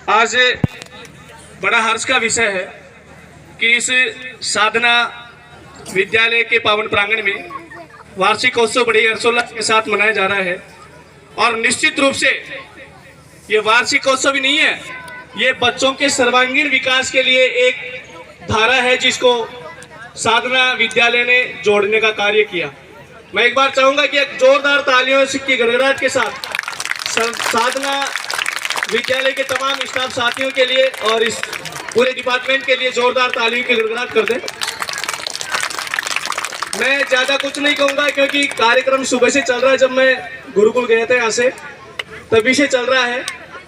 आज बड़ा हर्ष का विषय है कि इस साधना विद्यालय के पावन प्रांगण में वार्षिक उत्सव बड़े हर्षोल्लास के साथ मनाया जा रहा है। और निश्चित रूप से ये वार्षिक उत्सव ही नहीं है, ये बच्चों के सर्वांगीण विकास के लिए एक धारा है जिसको साधना विद्यालय ने जोड़ने का कार्य किया। मैं एक बार चाहूंगा कि एक जोरदार तालियों की गड़गड़ाहट के साथ साधना विद्यालय के तमाम स्टाफ साथियों के लिए और इस पूरे डिपार्टमेंट के लिए जोरदार तालियों की गड़गड़ाहट कर दें। मैं ज्यादा कुछ नहीं कहूंगा क्योंकि कार्यक्रम सुबह से चल रहा है। जब मैं गुरुकुल गया था यहाँ से तभी से चल रहा है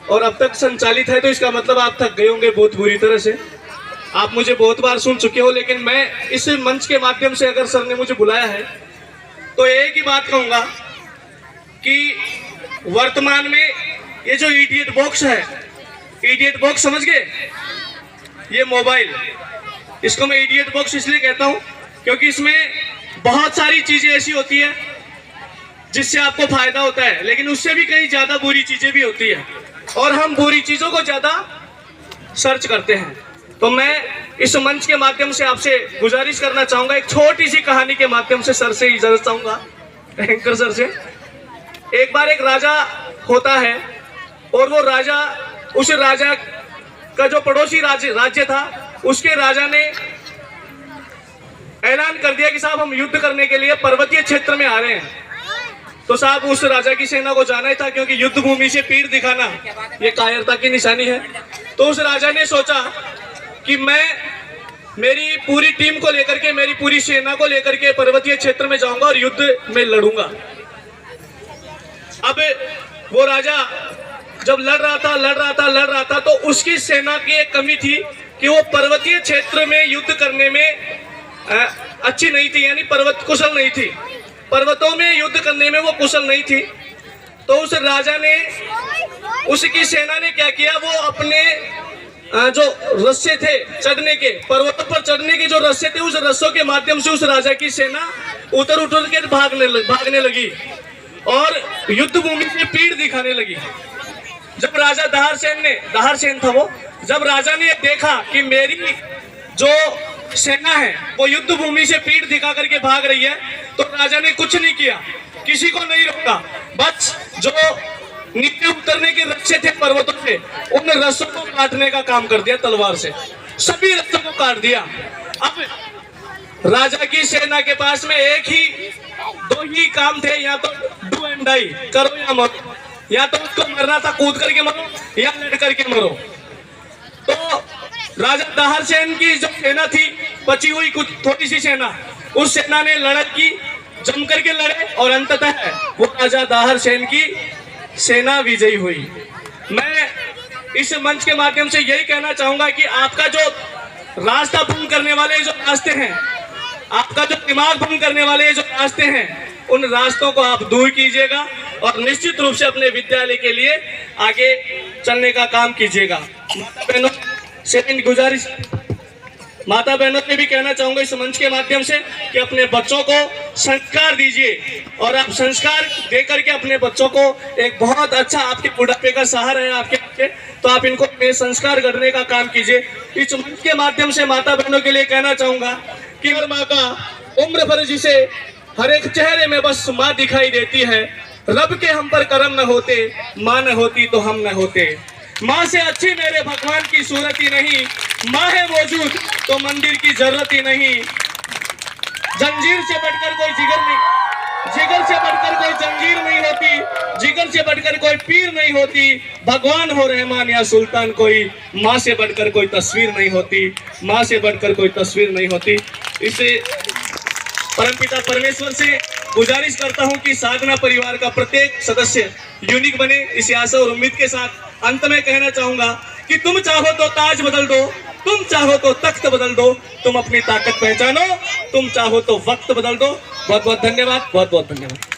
और अब तक संचालित है, तो इसका मतलब आप थक गए होंगे बहुत बुरी तरह से। आप मुझे बहुत बार सुन चुके हो, लेकिन मैं इस मंच के माध्यम से अगर सर ने मुझे बुलाया है तो एक ही बात कहूंगा कि वर्तमान में ये जो इडियट बॉक्स है, इडियट बॉक्स समझ गए, ये मोबाइल, इसको मैं इडियट बॉक्स इसलिए कहता हूं क्योंकि इसमें बहुत सारी चीजें ऐसी होती है जिससे आपको फायदा होता है, लेकिन उससे भी कहीं ज्यादा बुरी चीजें भी होती है और हम बुरी चीजों को ज्यादा सर्च करते हैं। तो मैं इस मंच के माध्यम से आपसे गुजारिश करना चाहूंगा, एक छोटी सी कहानी के माध्यम से सर से इजाजत चाहूंगा, एंकर सर से। एक बार एक राजा होता है और वो राजा, उस राजा का जो पड़ोसी राज्य था, उसके राजा ने ऐलान कर दिया कि साहब हम युद्ध करने के लिए पर्वतीय क्षेत्र में आ रहे हैं। तो साहब उस राजा की सेना को जाना ही था क्योंकि युद्ध भूमि से पीर दिखाना ये कायरता की निशानी है। तो उस राजा ने सोचा कि मैं मेरी पूरी टीम को लेकर के, मेरी पूरी सेना को लेकर के पर्वतीय क्षेत्र में जाऊंगा और युद्ध में लड़ूंगा। अब वो राजा जब लड़ रहा था तो उसकी सेना की एक कमी थी कि वो पर्वतीय क्षेत्र में युद्ध करने में अच्छी नहीं थी, यानी कुशल नहीं थी, पर्वतों में युद्ध करने में वो कुशल नहीं थी। तो उस राजा ने, उसकी सेना ने क्या किया, वो अपने जो रस्से थे चढ़ने के, पर्वतों पर चढ़ने के जो रस्से थे, उस रस्सों के माध्यम से उस राजा की सेना उतर के भागने लगी और युद्ध भूमि से पीड़ दिखाने लगी। जब राजा दहारसेन था वो, जब राजा ने देखा कि मेरी जो सेना है वो युद्ध भूमि से पीठ दिखा करके भाग रही है, तो राजा ने कुछ नहीं किया, किसी को नहीं रोका, बस जो नीचे उतरने के रस्से थे पर्वतों से, उन रस्सों को काटने का काम कर दिया तलवार से, सभी रस्सों को काट दिया। अब राजा की सेना के पास में दो ही काम थे, या तो डू एंड डाई, करो या मरो, या तो उसको मरना था कूद करके मरो या लड़ करके मरो। तो राजा दहारसेन की जो सेना थी, बची हुई कुछ थोड़ी सी सेना, उस सेना ने लड़ाई की, जम करके लड़े और अंततः वो राजा दहारसेन की सेना विजयी हुई। मैं इस मंच के माध्यम से यही कहना चाहूंगा कि आपका जो रास्ता भंग करने वाले जो रास्ते हैं, आपका जो दिमाग भंग करने वाले जो रास्ते हैं, उन रास्तों को आप दूर कीजिएगा और निश्चित रूप से अपने विद्यालय के लिए आगे चलने का काम कीजिएगा। माता बहनों से भी कहना चाहूंगा इस मंच के माध्यम से कि अपने बच्चों को संस्कार दीजिए और आप संस्कार देकर के अपने बच्चों को एक बहुत अच्छा, आपके बुढ़ापे का सहारा है आपके, तो आप इनको संस्कार गढ़ने का काम कीजिए। इस मंच के माध्यम से माता बहनों के लिए कहना चाहूंगा कि अगर माँ का उम्र भर जिसे हर एक चेहरे में बस माँ दिखाई देती है, रब के हम पर करम न होते, माँ न होती तो हम न होते। माँ से अच्छी मेरे भगवान की सूरत ही नहीं, माँ है मौजूद तो मंदिर की जरूरत ही नहीं। जंजीर से बढ़कर कोई जिगर नहीं, जिगर से बढ़कर कोई जंजीर नहीं होती, जिगर से बढ़कर कोई पीर नहीं होती। भगवान हो रहमान या सुल्तान कोई, माँ से बढ़कर कोई तस्वीर नहीं होती, माँ से बढ़कर कोई तस्वीर नहीं होती। इसे परमपिता परमेश्वर से गुजारिश करता हूं कि साधना परिवार का प्रत्येक सदस्य यूनिक बने। इस आशा और उम्मीद के साथ अंत में कहना चाहूंगा कि तुम चाहो तो ताज बदल दो, तुम चाहो तो तख्त बदल दो, तुम अपनी ताकत पहचानो, तुम चाहो तो वक्त बदल दो। बहुत बहुत धन्यवाद, बहुत बहुत धन्यवाद।